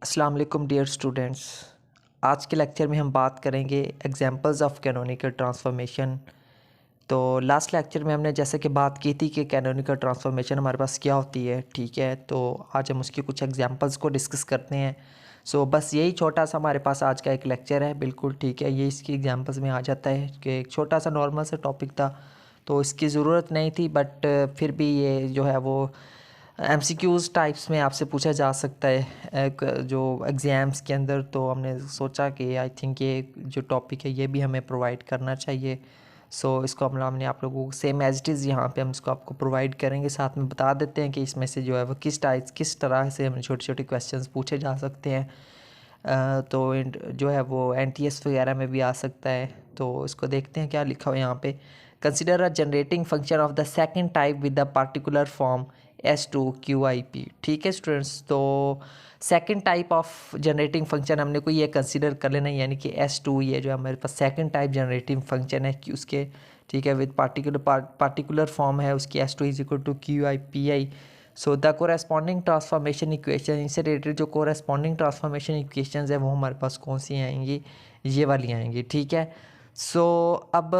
अस्सलाम वालेकुम dear students. आज के लेक्चर में हम बात करेंगे एग्जांपल्स ऑफ कैनोनिकल ट्रांसफॉर्मेशन। तो लास्ट लेक्चर में हमने जैसे कि बात की थी कि कैनोनिकल ट्रांसफॉर्मेशन हमारे पास क्या होती है, ठीक है। तो आज हम उसकी कुछ एग्जांपल्स को डिस्कस करते हैं। बस यही छोटा सा हमारे पास आज का एक लेक्चर है, बिल्कुल ठीक है। ये इसकी एग्जांपल्स में आ जाता है कि एक छोटा सा नॉर्मल सा टॉपिक था, तो इसकी ज़रूरत नहीं थी, बट फिर भी ये जो है वो एमसीक्यूज़ टाइप्स में आपसे पूछा जा सकता है जो एग्ज़ाम्स के अंदर। तो हमने सोचा कि आई थिंक ये जो टॉपिक है ये भी हमें प्रोवाइड करना चाहिए। इसको हमने आप लोगों को सेम एज इट इज़ यहाँ पे हम इसको आपको प्रोवाइड करेंगे। साथ में बता देते हैं कि इसमें से जो है वो किस तरह से हमें छोटे छोटे क्वेश्चंस पूछे जा सकते हैं। जो है वो एनटीएस वगैरह में भी आ सकता है। तो इसको देखते हैं क्या लिखा हुआ है यहाँ पे। Consider a generating function of the second type with the particular form S2QIP। ठीक है स्टूडेंट्स, तो second type of generating function हमने को ये कंसिडर कर लेना है, यानी कि S2 ये जो हमारे पास सेकंड टाइप जनरेटिंग फंक्शन है कि उसके, ठीक है, विद पार्टिकुलर फॉर्म है उसकी S2 is equal to QIPI। The corresponding transformation equation, इनसे रिलेटेड जो कोरेस्पॉन्डिंग ट्रांसफॉर्मेशन इक्वेशंस है वो हमारे पास कौन सी आएंगी, ये वाली आएंगी, ठीक है। अब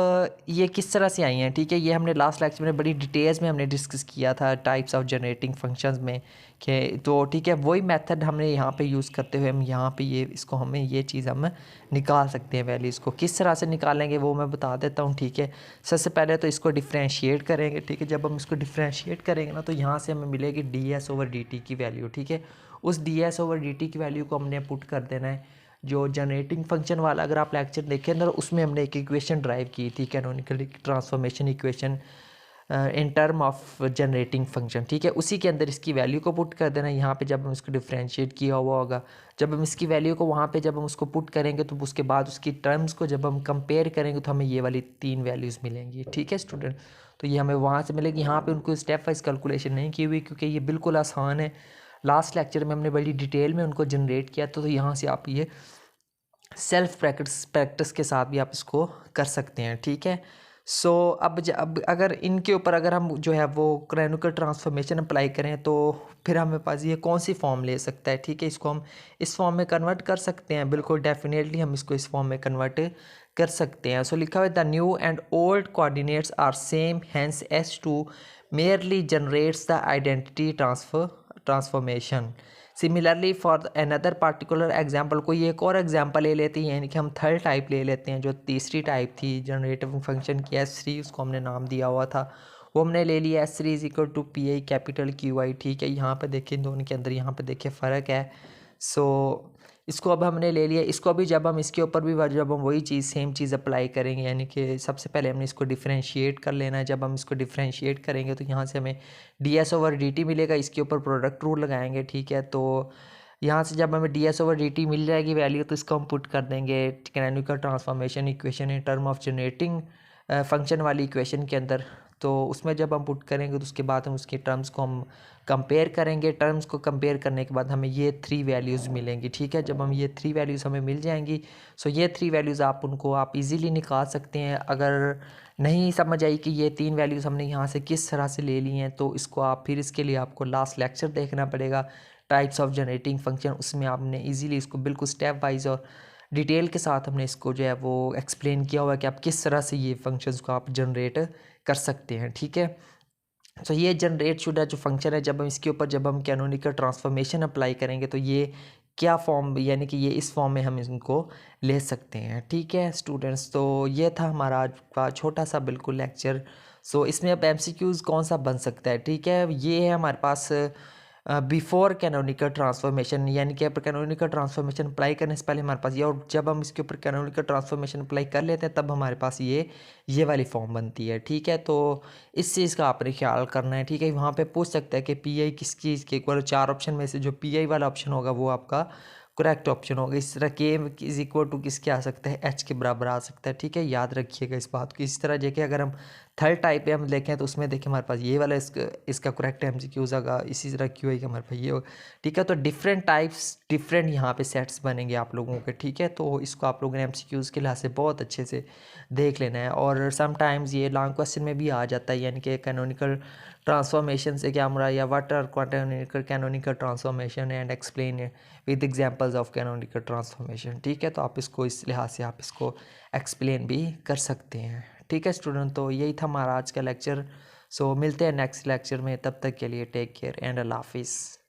ये किस तरह से आई हैं, ठीक है। ये हमने लास्ट लेक्चर में बड़ी डिटेल्स में हमने डिस्कस किया था टाइप्स ऑफ जनरेटिंग फंक्शंस में कि, तो ठीक है, वही मेथड हमने यहाँ पे यूज़ करते हुए हम यहाँ पे ये चीज़ हम निकाल सकते हैं। वैल्यूज़ को किस तरह से निकालेंगे वो मैं बता देता हूँ, ठीक है। सबसे पहले तो इसको डिफ्रेंशिएट करेंगे, ठीक है। जब हम इसको डिफ्रेंशिएट करेंगे ना, तो यहाँ से हमें मिलेगी ds/dt की वैल्यू, ठीक है। उस ds/dt की वैल्यू को हमने पुट कर देना है जो जनरेटिंग फंक्शन वाला, अगर आप लेक्चर देखें ना, उसमें हमने एक इक्वेशन ड्राइव की थी, canonical transformation equation in term of generating function, ठीक है। उसी के अंदर इसकी वैल्यू को पुट कर देना यहाँ पे जब हम इसको डिफ्रेंशिएट किया हुआ होगा। जब हम इसकी वैल्यू को वहाँ पे जब हम उसको पुट करेंगे तो उसके बाद उसकी टर्म्स को जब हम कंपेयर करेंगे तो हमें ये वाली 3 वैल्यूज़ मिलेंगी, ठीक है स्टूडेंट। तो ये हमें वहाँ से मिलेगी। यहाँ पे उनको स्टेप वाइज कैलकुलेशन नहीं की हुई क्योंकि ये बिल्कुल आसान है। लास्ट लेक्चर में हमने बड़ी डिटेल में उनको जनरेट किया, तो यहाँ से आप ये सेल्फ प्रैक्टिस के साथ भी आप इसको कर सकते हैं, ठीक है। अब अगर इनके ऊपर अगर हम जो है वो कैनोनिकल ट्रांसफॉर्मेशन अप्लाई करें तो फिर हमें पास ये कौन सी फॉर्म ले सकता है, ठीक है। इसको हम इस फॉर्म में कन्वर्ट कर सकते हैं, बिल्कुल डेफिनेटली हम इसको इस फॉर्म में कन्वर्ट कर सकते हैं। लिखा हुआ है the new and old coordinates are same, hence S2 merely generates the identity transformation. Similarly for another particular example, कोई एक और एग्जाम्पल ले लेते हैं, यानी कि हम थर्ड टाइप ले लेते हैं। जो तीसरी टाइप थी जनरेटिव फंक्शन की S3, उसको हमने नाम दिया हुआ था, वो हमने ले लिया S3 is equal to PI capital QI, ठीक है। यहाँ पे देखिए दोनों के अंदर यहाँ पे देखिए फ़र्क है। इसको अब हमने ले लिया। इसको अभी जब हम इसके ऊपर भी जब हम वही चीज़ सेम चीज़ अप्लाई करेंगे, यानी कि सबसे पहले हमने इसको डिफ्रेंशिएट कर लेना है। जब हम इसको डिफ्रेंशिएट करेंगे तो यहाँ से हमें ds/dt मिलेगा, इसके ऊपर प्रोडक्ट रूल लगाएंगे, ठीक है। तो यहाँ से जब हमें ds/dt मिल जाएगी वैल्यू, तो इसको हम पुट कर देंगे canonical transformation equation in term of generating function वाली इक्वेशन के अंदर। तो उसमें जब हम पुट करेंगे तो उसके बाद हम उसके टर्म्स को हम कंपेयर करेंगे। टर्म्स को कंपेयर करने के बाद हमें ये 3 वैल्यूज़ मिलेंगी, ठीक है। जब हम ये 3 वैल्यूज़ हमें मिल जाएंगी, ये 3 वैल्यूज़ आप इजीली निकाल सकते हैं। अगर नहीं समझ आई कि ये 3 वैल्यूज़ हमने यहाँ से किस तरह से ले ली हैं, तो इसके लिए आपको लास्ट लेक्चर देखना पड़ेगा, टाइप्स ऑफ जनरेटिंग फंक्शन। उसमें आपने ईजिली इसको बिल्कुल स्टेप वाइज और डिटेल के साथ हमने इसको जो है वो एक्सप्लेन किया हुआ है कि आप किस तरह से ये फंक्शंस को आप जनरेट कर सकते हैं, ठीक है। ये जनरेट शुदा जो फंक्शन है, जब हम कैनोनिकल ट्रांसफॉर्मेशन अप्लाई करेंगे तो ये क्या फॉर्म, यानी कि ये इस फॉर्म में हम इनको ले सकते हैं, ठीक है स्टूडेंट्स। तो ये था हमारा आज का छोटा सा बिल्कुल लेक्चर। इसमें अब MCQs कौन सा बन सकता है, ठीक है। ये है हमारे पास बिफोर कैनोनिकल ट्रांसफॉर्मेशन, यानी कि कैनोनिकल ट्रांसफॉर्मेशन अप्लाई करने से पहले हमारे पास ये, और जब हम इसके ऊपर कैनोनिकल ट्रांसफॉर्मेशन अप्लाई कर लेते हैं तब हमारे पास ये वाली फॉर्म बनती है, ठीक है। तो इस चीज़ का आपने ख्याल करना है, ठीक है। वहाँ पे पूछ सकता है कि PI किस चीज़ के इक्वल, 4 ऑप्शन में से जो PI वाला ऑप्शन होगा वो आपका करेक्ट ऑप्शन होगा। इस तरह K इज इक्वल टू किसके आ सकता है, H के बराबर आ सकता है, ठीक है। याद रखिएगा इस बात को। इस तरह देखिए अगर हम थर्ड टाइप पे हम देखें तो उसमें देखें हमारे पास ये वाला इसका करेक्ट MCQs होगा, इसी तरह क्यों है हमारे पास ये होगा, ठीक है। तो डिफरेंट टाइप्स डिफरेंट यहाँ पे सेट्स बनेंगे आप लोगों के, ठीक है। तो इसको आप लोगों ने MCQs के लिहाज से बहुत अच्छे से देख लेना है। और समटाइम्स ये लॉन्ग क्वेश्चन में भी आ जाता है, यानी कि कैनोनिकल ट्रांसफॉर्मेशन से क्या हमारा, या what are canonical transformation and explain with examples of canonical transformation, ठीक है। तो आप इसको इस लिहाज से आप इसको एक्सप्लेन भी कर सकते हैं, ठीक है स्टूडेंट। तो यही था हमारा आज का लेक्चर। सो मिलते हैं नेक्स्ट लेक्चर में, तब तक के लिए टेक केयर एंड अल्लाह हाफिज़।